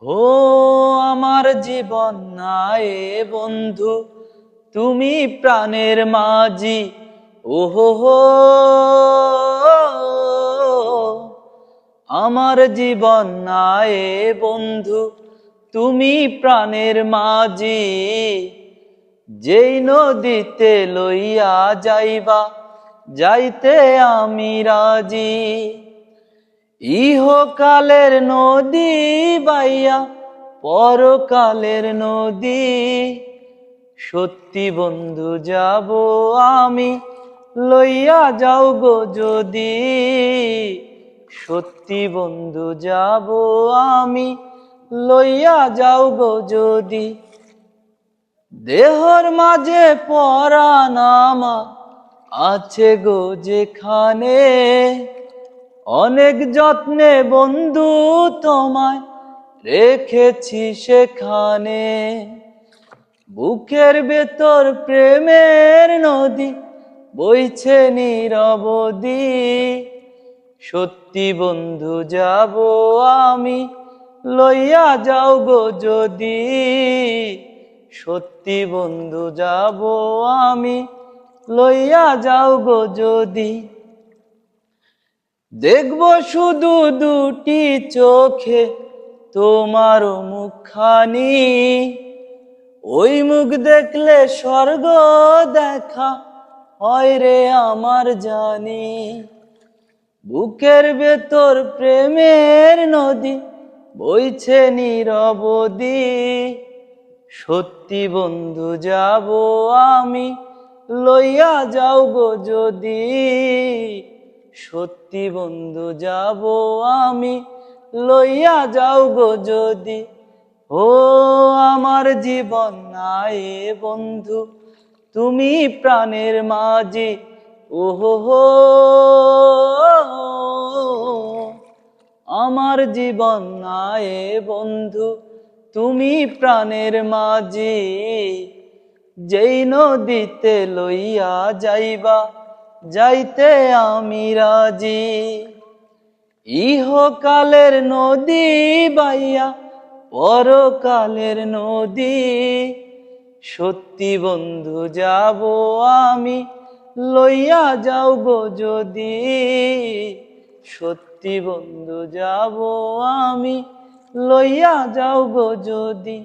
ও আমার জীবন নাই বন্ধু, তুমি প্রাণের মাঝি। ওহো হো, আমার জীবন নাই বন্ধু, তুমি প্রাণের মাঝি। যেই নদীতে লইয়া যাইবা, যাইতে আমি রাজি। ইহকালের নদী বাইয়া পরকালের নদী, সত্যি বন্ধু যাব আমি, লইয়া যাও গো যদি। সত্যি বন্ধু যাব আমি, লইয়া যাও গো যদি। দেহর মাঝে পরাণ আমার আছে গো যেখানে, অনেক যত্নে বন্ধু তোমায় রেখেছি সেখানে। বুকের ভেতর প্রেমের নদী বইছে নিরবধি, সত্যি বন্ধু যাব আমি, লইয়া যাও গো যদি। সত্যি বন্ধু যাব আমি, লইয়া যাও গো যদি। দেখব শুধু দুটি চোখে তোমার মুখখানি, ওই মুখ দেখলে স্বর্গ দেখা হয় রে আমার জানি। বুকের ভেতর প্রেমের নদী বইছে নিরবধি, সত্যি বন্ধু যাব আমি, লইয়া যাও গো যদি। সত্যি বন্ধু যাব আমি, লইয়া যাও গো যদি। ও আমার জীবন নাই বন্ধু, তুমি প্রাণের মাঝি। ওহো হো, আমার জীবন নাই বন্ধু, তুমি প্রাণের মাঝি। যেই নদীতে লইয়া যাইবা, যাইতে আমি রাজি। ইহকালের নদী বাইয়া পরকালের নদী, সত্যি বন্ধু যাব আমি, লইয়া যাও গো যদি। সত্যি বন্ধু যাব আমি, লইয়া যাও গো যদি।